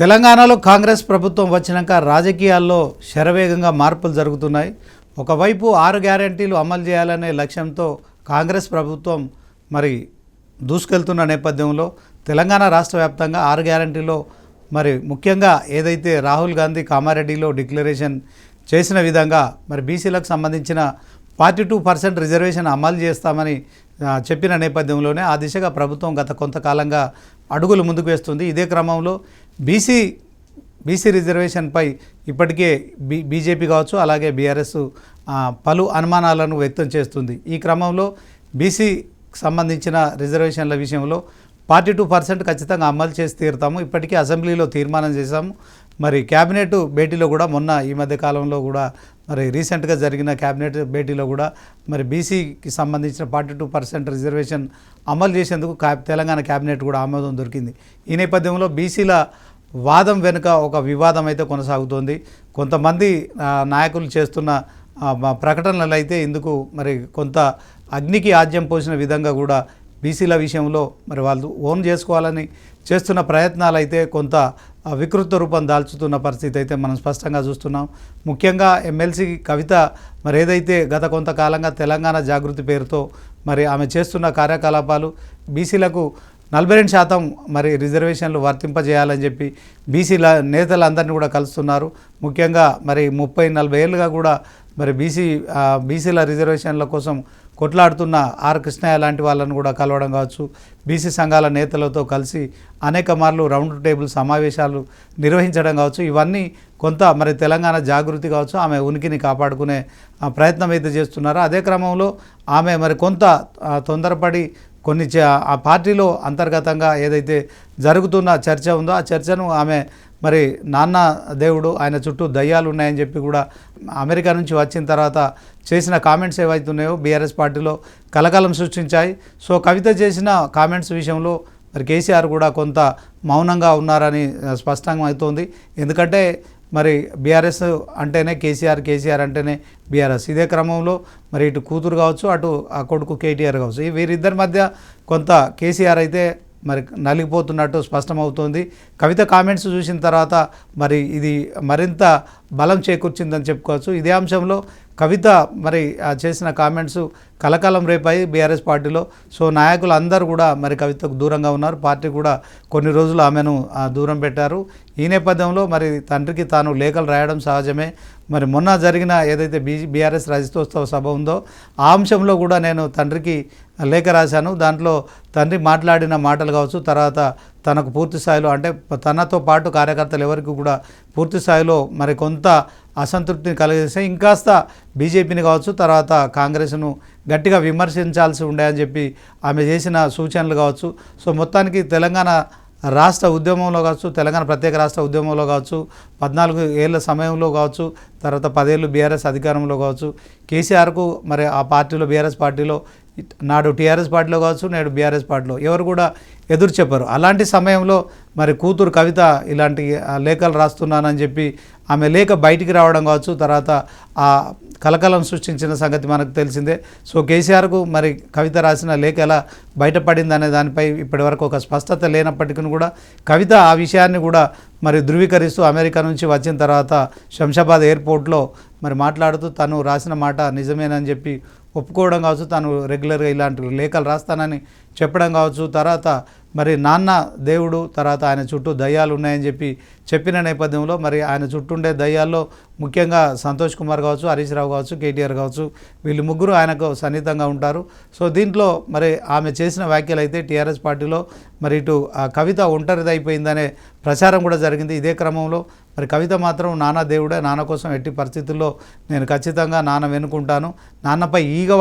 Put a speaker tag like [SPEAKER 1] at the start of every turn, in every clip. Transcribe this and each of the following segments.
[SPEAKER 1] తెలంగాణలో కాంగ్రెస్ ప్రభుత్వం వచ్చినాక రాజకీయాల్లో శరవేగంగా మార్పులు జరుగుతున్నాయి. ఒకవైపు 6 గ్యారెంటీలు అమలు చేయాలనే లక్ష్యంతో కాంగ్రెస్ ప్రభుత్వం మరి దూసుకెళ్తున్న నేపథ్యంలో తెలంగాణ రాష్ట్ర వ్యాప్తంగా 6 గ్యారెంటీలో మరి ముఖ్యంగా ఏదైతే రాహుల్ గాంధీ కామారెడ్డిలో డిక్లరేషన్ చేసిన విధంగా మరి బీసీలకు సంబంధించిన 42% రిజర్వేషన్ అమలు చేస్తామని చెప్పిన నేపథ్యంలోనే ఆ దిశగా ప్రభుత్వం గత కొంతకాలంగా అడుగులు ముందుకు వేస్తుంది. ఇదే క్రమంలో బీసీ రిజర్వేషన్పై ఇప్పటికే బీజేపీ కావచ్చు, అలాగే బీఆర్ఎస్ పలు అనుమానాలను వ్యక్తం చేస్తుంది. ఈ క్రమంలో బీసీకి సంబంధించిన రిజర్వేషన్ల విషయంలో 42% ఖచ్చితంగా అమలు చేసి తీరుతాము. ఇప్పటికీ అసెంబ్లీలో తీర్మానం చేశాము. మరి క్యాబినెట్ భేటీలో కూడా మొన్న ఈ మధ్య కాలంలో కూడా మరి రీసెంట్గా జరిగిన క్యాబినెట్ భేటీలో కూడా మరి బీసీకి సంబంధించిన 42% రిజర్వేషన్ అమలు చేసేందుకు తెలంగాణ క్యాబినెట్ కూడా ఆమోదం దొరికింది. ఈ నేపథ్యంలో బీసీల వాదం వెనుక ఒక వివాదం అయితే కొనసాగుతోంది. కొంతమంది నాయకులు చేస్తున్న ప్రకటనలు అయితే ఇందుకు మరి కొంత అగ్నికి ఆజ్యం పోసిన విధంగా కూడా బీసీల విషయంలో మరి వాళ్ళు ఓన్ చేసుకోవాలని చేస్తున్న ప్రయత్నాలు అయితే కొంత వికృత రూపం దాల్చుతున్న పరిస్థితి అయితే మనం స్పష్టంగా చూస్తున్నాం. ముఖ్యంగా ఎమ్మెల్సీ కవిత మరి ఏదైతే గత కొంతకాలంగా తెలంగాణ జాగృతి పేరుతో మరి ఆమె చేస్తున్న కార్యకలాపాలు బీసీలకు 42% మరి రిజర్వేషన్లు వర్తింపజేయాలని చెప్పి బీసీల నేతలందరినీ కూడా కలుస్తున్నారు. ముఖ్యంగా మరి 30-40 ఏళ్ళుగా కూడా మరి బీసీల రిజర్వేషన్ల కోసం కొట్లాడుతున్న ఆర్ కృష్ణయ్య లాంటి వాళ్ళను కూడా కలవడం కావచ్చు, బీసీ సంఘాల నేతలతో కలిసి అనేక మార్లు రౌండ్ టేబుల్ సమావేశాలు నిర్వహించడం కావచ్చు, ఇవన్నీ కొంత మరి తెలంగాణ జాగృతి కావచ్చు ఆమె ఉనికిని కాపాడుకునే ప్రయత్నం అయితే చేస్తున్నారు. అదే క్రమంలో ఆమె మరి కొంత తొందరపడి కొన్ని ఆ పార్టీలో అంతర్గతంగా ఏదైతే జరుగుతున్న చర్చ ఉందో ఆ చర్చను ఆమె మరి నాన్న దేవుడు ఆయన చుట్టూ దయ్యాలు ఉన్నాయని చెప్పి కూడా అమెరికా నుంచి వచ్చిన తర్వాత చేసిన కామెంట్స్ ఏవైతున్నాయో బీఆర్ఎస్ పార్టీలో కలకలం సృష్టించాయి. సో కవిత చేసిన కామెంట్స్ విషయంలో మరి కేసీఆర్ కూడా కొంత మౌనంగా ఉన్నారని స్పష్టంగా అవుతోంది. ఎందుకంటే మరి బీఆర్ఎస్ అంటేనే కేసీఆర్ అంటేనే బీఆర్ఎస్. ఇదే క్రమంలో మరి ఇటు కూతురు కావచ్చు, అటు ఆ కొడుకు కేటీఆర్ కావచ్చు, వీరిద్దరి మధ్య కొంత కేసీఆర్ అయితే మరి నలిగిపోతున్నట్టు స్పష్టమవుతోంది. కవిత కామెంట్స్ చూసిన తర్వాత మరి ఇది మరింత బలం చేకూర్చిందని చెప్పుకోవచ్చు. ఇదే అంశంలో కవిత మరి చేసిన కామెంట్స్ కలకాలం రేపాయి బీఆర్ఎస్ పార్టీలో. సో నాయకులు అందరూ కూడా మరి కవితకు దూరంగా ఉన్నారు. పార్టీ కూడా కొన్ని రోజులు ఆమెను దూరం పెట్టారు. ఈ నేపథ్యంలో మరి తండ్రికి తాను లేఖలు రాయడం సహజమే. మరి మొన్న జరిగిన ఏదైతే బీఆర్ఎస్ రజతోత్సవ సభ ఉందో ఆ అంశంలో కూడా నేను తండ్రికి లేఖ రాశాను. దాంట్లో తండ్రి మాట్లాడిన మాటలు కావచ్చు, తర్వాత తనకు పూర్తి స్థాయిలో అంటే తనతో పాటు కార్యకర్తలు ఎవరికి కూడా పూర్తి స్థాయిలో మరి కొంత అసంతృప్తిని కలిగేస్తే ఇంకాస్త బీజేపీని కావచ్చు, తర్వాత కాంగ్రెస్ను గట్టిగా విమర్శించాల్సి ఉండేదని చెప్పి ఆమె చేసిన సూచనలు కావచ్చు. సో మొత్తానికి తెలంగాణ రాష్ట్ర ఉద్యమంలో కావచ్చు, తెలంగాణ ప్రత్యేక రాష్ట్ర ఉద్యమంలో కావచ్చు, 14 ఏళ్ళ సమయంలో కావచ్చు, తర్వాత 10 ఏళ్ళు బీఆర్ఎస్ అధికారంలో కావచ్చు, కేసీఆర్కు మరి ఆ పార్టీలో బీఆర్ఎస్ పార్టీలో నాడు టీఆర్ఎస్ పార్టీలో కావచ్చు, నేడు బీఆర్ఎస్ పార్టీలో ఎవరు కూడా ఎదురు చెప్పారు. అలాంటి సమయంలో మరి కూతురు కవిత ఇలాంటి లేఖలు రాస్తున్నానని చెప్పి ఆమె లేఖ బయటికి రావడం కావచ్చు, తర్వాత ఆ కలకలం సృష్టించిన సంగతి మనకు తెలిసిందే. సో కేసీఆర్కు మరి కవిత రాసిన లేఖ ఎలా బయటపడింది అనే దానిపై ఇప్పటివరకు ఒక స్పష్టత లేనప్పటికీ కూడా కవిత ఆ విషయాన్ని కూడా మరి ధృవీకరిస్తూ అమెరికా నుంచి వచ్చిన తర్వాత శంషాబాద్ ఎయిర్పోర్ట్లో మరి మాట్లాడుతూ తను రాసిన మాట నిజమేనని చెప్పి ఒప్పుకోవడం కావచ్చు, తాను రెగ్యులర్గా ఇలాంటి లేఖలు రాస్తానని చెప్పడం కావచ్చు, తర్వాత మరి నాన్న దేవుడు తర్వాత ఆయన చుట్టూ దయ్యాలు ఉన్నాయని చెప్పిన నేపథ్యంలో మరి ఆయన చుట్టూ ఉండే దయ్యాల్లో ముఖ్యంగా సంతోష్ కుమార్ కావచ్చు, హరీష్ రావు కావచ్చు, కేటీఆర్ కావచ్చు, వీళ్ళు ముగ్గురు ఆయనకు సన్నిహితంగా ఉంటారు. సో దీంట్లో మరి ఆమె చేసిన వ్యాఖ్యలు అయితే టీఆర్ఎస్ పార్టీలో మరి ఇటు కవిత ఒంటరిదైపోయిందనే ప్రచారం కూడా జరిగింది. ఇదే క్రమంలో మరి కవిత మాత్రం నాన్న దేవుడే, నాన్న కోసం ఎట్టి పరిస్థితుల్లో నేను ఖచ్చితంగా నాన్న వెనుకుంటాను, నాన్నపై ఈగ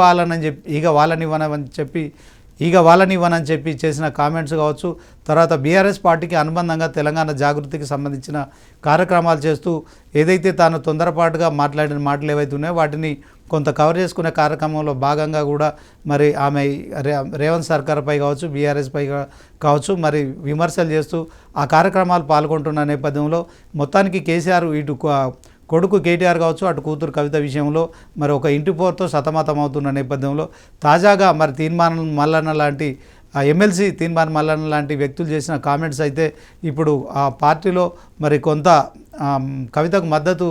[SPEAKER 1] వాళ్ళనివ్వనని చెప్పి చేసిన కామెంట్స్ కావచ్చు, తర్వాత బీఆర్ఎస్ పార్టీకి అనుబంధంగా తెలంగాణ జాగృతికి సంబంధించిన కార్యక్రమాలు చేస్తూ ఏదైతే తాను తొందరపాటుగా మాట్లాడిన మాటలు ఏవైతే ఉన్నాయో వాటిని కొంత కవర్ చేసుకునే కార్యక్రమంలో భాగంగా కూడా మరి ఆమె రేవంత్ సర్కార్పై కావచ్చు, బీఆర్ఎస్పై కావచ్చు మరి విమర్శలు చేస్తూ ఆ కార్యక్రమాలు పాల్గొంటున్న నేపథ్యంలో మొత్తానికి కేసీఆర్ ఇటు కొడుకు కేటీఆర్ కావచ్చు, అటు కూతురు కవిత విషయంలో మరి ఒక ఇంటి పోరుతో సతమతం అవుతున్న నేపథ్యంలో తాజాగా మరి తీర్మానం మల్లన్న లాంటి ఎమ్మెల్సీ తీన్మార్ మల్లన్న లాంటి వ్యక్తులు చేసిన కామెంట్స్ అయితే ఇప్పుడు ఆ పార్టీలో మరి కొంత కవితకు మద్దతు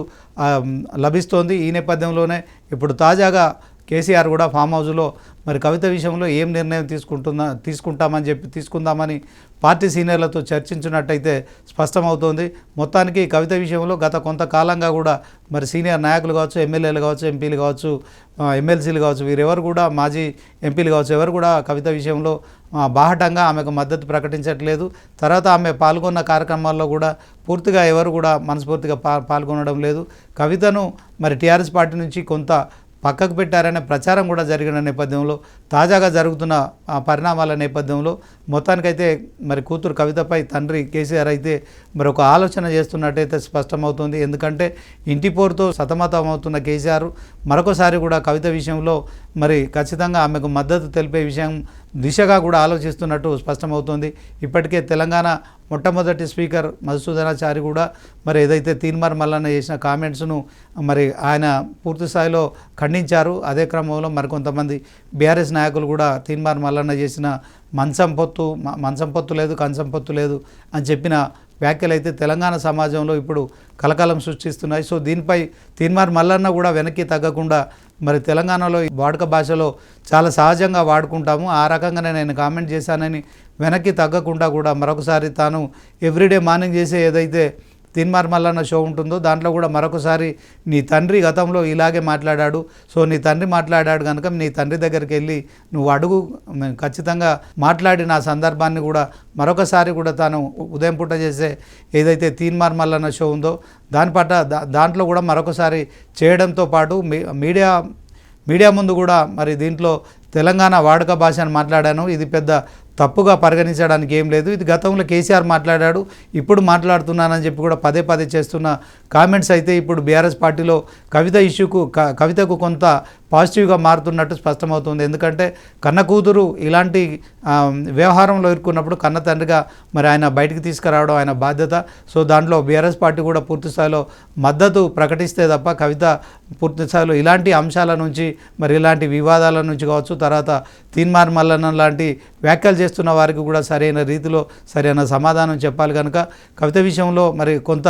[SPEAKER 1] లభిస్తోంది. ఈ నేపథ్యంలోనే ఇప్పుడు తాజాగా కేసీఆర్ కూడా ఫామ్ హౌస్లో మరి కవిత విషయంలో ఏం నిర్ణయం తీసుకుందామని పార్టీ సీనియర్లతో చర్చించినట్టయితే స్పష్టమవుతోంది. మొత్తానికి కవిత విషయంలో గత కొంతకాలంగా కూడా మరి సీనియర్ నాయకులు కావచ్చు, ఎమ్మెల్యేలు కావచ్చు, ఎంపీలు కావచ్చు, ఎమ్మెల్సీలు కావచ్చు, వీరెవరు కూడా మాజీ ఎంపీలు కావచ్చు, ఎవరు కూడా కవిత విషయంలో బాహటంగా ఆమెకు మద్దతు ప్రకటించట్లేదు. తర్వాత ఆమె పాల్గొన్న కార్యక్రమాల్లో కూడా పూర్తిగా ఎవరు కూడా మనస్ఫూర్తిగా పాల్గొనడం లేదు. కవితను మరి టీఆర్ఎస్ పార్టీ నుంచి కొంత పక్కకు పెట్టారనే ప్రచారం కూడా జరిగిన నేపథ్యంలో తాజాగా జరుగుతున్న పరిణామాల నేపథ్యంలో మొత్తానికైతే మరి కూతురు కవితపై తండ్రి కేసీఆర్ అయితే మరి ఒక ఆలోచన చేస్తున్నట్టయితే స్పష్టమవుతుంది. ఎందుకంటే ఇంటి పోరుతో సతమతం అవుతున్న కేసీఆర్ మరొకసారి కూడా కవిత విషయంలో మరి ఖచ్చితంగా ఆమెకు మద్దతు తెలిపే విషయం దిశగా కూడా ఆలోచిస్తున్నట్టు స్పష్టమవుతుంది. ఇప్పటికే తెలంగాణ మొట్టమొదటి స్పీకర్ మధుసూదనాచారి కూడా మరి ఏదైతే తీన్మార్ మల్లన్న చేసిన కామెంట్స్ను మరి ఆయన పూర్తి స్థాయిలో ఖండించారు. అదే క్రమంలో మరికొంతమంది బీఆర్ఎస్ నాయకులు కూడా తీన్మార్ మల్లన్న చేసిన మంచం పొత్తు లేదు, కంచం పొత్తు లేదు అని చెప్పిన వ్యాఖ్యలు అయితే తెలంగాణ సమాజంలో ఇప్పుడు కలకలం సృష్టిస్తున్నాయి. సో దీనిపై తీన్మార్ మల్లన్న కూడా వెనక్కి తగ్గకుండా మరి తెలంగాణలో వాడుక భాషలో చాలా సహజంగా వాడుకుంటాము, ఆ రకంగానే నేను కామెంట్ చేశానని వెనక్కి తగ్గకుండా కూడా మరొకసారి తాను ఎవ్రీడే మార్నింగ్ చేసే ఏదైతే తీన్మార్ మల్లన్న షో ఉంటుందో దాంట్లో కూడా మరొకసారి నీ తండ్రి గతంలో ఇలాగే మాట్లాడాడు, సో నీ తండ్రి మాట్లాడాడు కనుక నీ తండ్రి దగ్గరికి వెళ్ళి నువ్వు అడుగు, ఖచ్చితంగా మాట్లాడిన ఆ సందర్భాన్ని కూడా మరొకసారి కూడా తాను ఉదయం పూట చేసే ఏదైతే తీన్మార్ మల్లన్న షో ఉందో దాంట్లో కూడా మరొకసారి చేయడంతో పాటు మీడియా ముందు కూడా మరి దీంట్లో తెలంగాణ వాడుక భాషను మాట్లాడాను, ఇది పెద్ద తప్పుగా పరిగణించడానికి ఏం లేదు, ఇది గతంలో కేసీఆర్ మాట్లాడాడు, ఇప్పుడు మాట్లాడుతున్నానని చెప్పి కూడా పదే చేస్తున్న కామెంట్స్ అయితే ఇప్పుడు బీఆర్ఎస్ పార్టీలో కవితకు కొంత పాజిటివ్గా మారుతున్నట్టు స్పష్టమవుతుంది. ఎందుకంటే కన్న కూతురు ఇలాంటి వ్యవహారంలో ఇరుక్కున్నప్పుడు కన్న తండ్రిగా మరి ఆయన బయటికి తీసుకురావడం ఆయన బాధ్యత. సో దాంట్లో బీఆర్ఎస్ పార్టీ కూడా పూర్తి స్థాయిలో మద్దతు ప్రకటిస్తే తప్ప కవిత పూర్తి స్థాయిలో ఇలాంటి అంశాల నుంచి మరి ఇలాంటి వివాదాల నుంచి కావచ్చు, తర్వాత తీన్మార్ మల్లన్న లాంటి వ్యాఖ్యలు చేస్తున్న వారికి కూడా సరైన రీతిలో సరైన సమాధానం చెప్పాలి కనుక కవిత విషయంలో మరి కొంత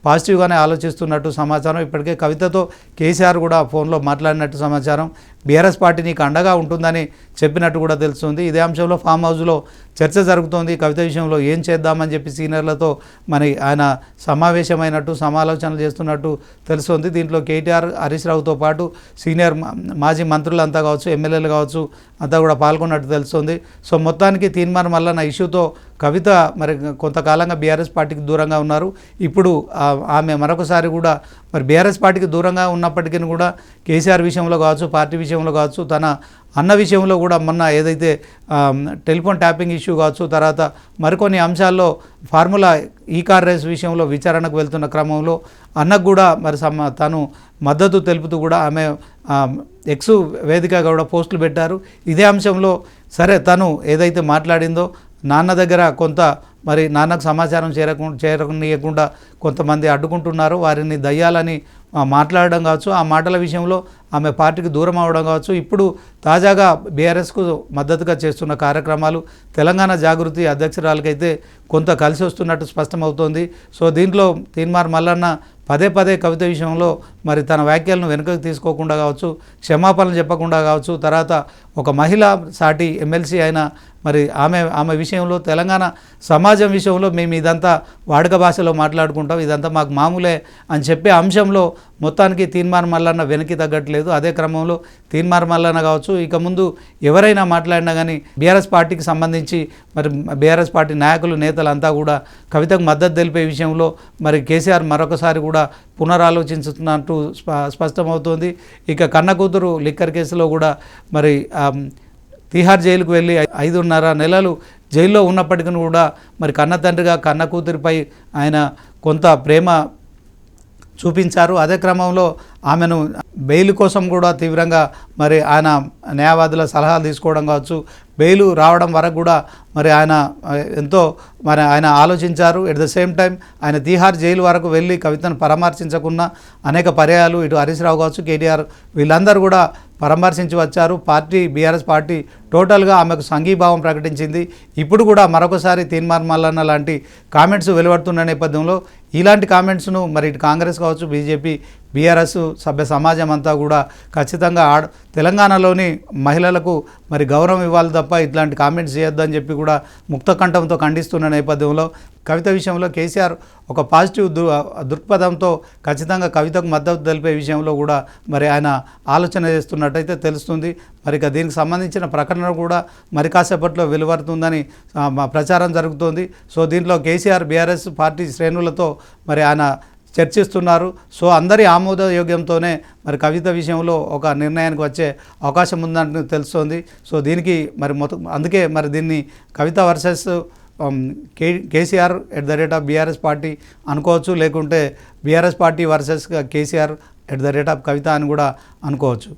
[SPEAKER 1] పాజిటివ్గానే ఆలోచిస్తున్నట్టు సమాచారం. ఇప్పటికే కవితతో కేసీఆర్ కూడా ఫోన్లో మాట్లాడినట్టు సమాచారం. బీఆర్ఎస్ పార్టీ నీకు అండగా ఉంటుందని చెప్పినట్టు కూడా తెలుస్తుంది. ఇదే అంశంలో ఫామ్ హౌస్లో చర్చ జరుగుతోంది. కవిత విషయంలో ఏం చేద్దామని చెప్పి సీనియర్లతో మరి ఆయన సమావేశమైనట్టు సమాలోచనలు చేస్తున్నట్టు తెలుస్తుంది. దీంట్లో కేటీఆర్, హరీష్ రావుతో పాటు సీనియర్ మాజీ మంత్రులంతా కావచ్చు, ఎమ్మెల్యేలు కావచ్చు అంతా కూడా పాల్గొన్నట్టు తెలుస్తుంది. సో మొత్తానికి తీన్మార్ మల్లన్న ఇష్యూతో కవిత మరి కొంతకాలంగా బీఆర్ఎస్ పార్టీకి దూరంగా ఉన్నారు. ఇప్పుడు ఆమె మరొకసారి కూడా మరి బీఆర్ఎస్ పార్టీకి దూరంగా ఉన్నప్పటికీ కూడా కేసీఆర్ విషయంలో కావచ్చు, పార్టీ విషయంలో కావచ్చు, తన అన్న విషయంలో కూడా మొన్న ఏదైతే టెలిఫోన్ ట్యాపింగ్ ఇష్యూ కావచ్చు, తర్వాత మరికొన్ని అంశాల్లో ఫార్ములా ఈ కార్ రేస్ విషయంలో విచారణకు వెళ్తున్న క్రమంలో అన్నకు కూడా మరి తను మద్దతు తెలుపుతూ కూడా ఆమె ఎక్స్ వేదికగా కూడా పోస్టులు పెట్టారు. ఇదే అంశంలో సరే తను ఏదైతే మాట్లాడిందో నాన్న దగ్గర కొంత మరి నాన్నకు సమాచారం చేరనీయకుండా కొంతమంది అడ్డుకుంటున్నారు, వారిని దయ్యాలని మాట్లాడడం కావచ్చు, ఆ మాటల విషయంలో ఆమె పార్టీకి దూరం అవడం కావచ్చు, ఇప్పుడు తాజాగా బీఆర్ఎస్కు మద్దతుగా చేస్తున్న కార్యక్రమాలు తెలంగాణ జాగృతి అధ్యక్షురాలకైతే కొంత కలిసి వస్తున్నట్టు స్పష్టమవుతోంది. సో దీంట్లో తీన్మార్ మల్లన్న పదే కవిత విషయంలో మరి తన వ్యాఖ్యలను వెనుకకు తీసుకోకుండా కావచ్చు, క్షమాపణలు చెప్పకుండా కావచ్చు, తర్వాత ఒక మహిళ సాటి ఎమ్మెల్సీ అయిన మరి ఆమె విషయంలో తెలంగాణ సమాజం విషయంలో మేము ఇదంతా వాడుక భాషలో మాట్లాడుకుంటాం, ఇదంతా మాకు మామూలే అని చెప్పే అంశంలో మొత్తానికి తీన్మార్ మల్లన్న వెనక్కి తగ్గట్లేదు. అదే క్రమంలో తీన్మార్ మల్లన్న కావచ్చు, ఇక ముందు ఎవరైనా మాట్లాడినా కానీ బీఆర్ఎస్ పార్టీకి సంబంధించి మరి బీఆర్ఎస్ పార్టీ నాయకులు, నేతలంతా కూడా కవితకు మద్దతు తెలిపే విషయంలో మరి కేసీఆర్ మరొకసారి కూడా పునరాలోచించుతున్నట్టు స్పష్టమవుతోంది. ఇక కన్న కూతురు లిక్కర్ కేసులో కూడా మరి తిహార్ జైలుకు వెళ్ళి 5.5 నెలలు జైల్లో ఉన్నప్పటికీ కూడా మరి కన్న తండ్రిగా కన్న కూతురిపై ఆయన కొంత ప్రేమ చూపించారు. అదే క్రమంలో ఆమెను బెయిల్ కోసం కూడా తీవ్రంగా మరి ఆయన న్యాయవాదుల సలహాలు తీసుకోవడం కావచ్చు, బెయిల్ రావడం వరకు కూడా మరి ఆయన ఎంతో మరి ఆయన ఆలోచించారు. ఎట్ ద సేమ్ టైం ఆయన తిహార్ జైలు వరకు వెళ్ళి కవితను పరామర్శించకుండా అనేక పర్యాయాలు ఇటు హరీష్ రావు కావచ్చు, కేటీఆర్ వీళ్ళందరూ కూడా పరామర్శించి వచ్చారు. బీఆర్ఎస్ పార్టీ టోటల్గా ఆమెకు సంఘీభావం ప్రకటించింది. ఇప్పుడు కూడా మరొకసారి తీన్మార్ మల్లన్న లాంటి కామెంట్స్ వెలువడుతున్న నేపథ్యంలో ఇలాంటి కామెంట్స్ను మరి ఇటు కాంగ్రెస్ కావచ్చు, బీజేపీ, బీఆర్ఎస్ సభ్య సమాజం అంతా కూడా ఖచ్చితంగా తెలంగాణలోని మహిళలకు మరి గౌరవం ఇవ్వాలి తప్ప ఇట్లాంటి కామెంట్స్ చేయొద్దని చెప్పి కూడా ముక్త కంఠంతో ఖండిస్తున్న నేపథ్యంలో కవిత విషయంలో కేసీఆర్ ఒక పాజిటివ్ దృక్పథంతో ఖచ్చితంగా కవితకు మద్దతు తెలిపే విషయంలో కూడా మరి ఆయన ఆలోచన చేస్తున్నట్టయితే తెలుస్తుంది. మరి ఇక దీనికి సంబంధించిన ప్రకటన కూడా మరి కాసేపట్లో వెలువడుతుందని ప్రచారం జరుగుతోంది. సో దీంట్లో కేసీఆర్ బీఆర్ఎస్ పార్టీ శ్రేణులతో మరి ఆయన చర్చిస్తున్నారు. సో అందరి ఆమోదయోగ్యంతోనే మరి కవిత విషయంలో ఒక నిర్ణయానికి వచ్చే అవకాశం ఉందని తెలుస్తోంది. సో దీనికి మరి అందుకే మరి దీన్ని కవిత వర్సెస్ కేసీఆర్ @బీఆర్ఎస్ పార్టీ అనుకోవచ్చు, లేకుంటే బీఆర్ఎస్ పార్టీ వర్సెస్ కేసీఆర్ @కవిత అని కూడా అనుకోవచ్చు.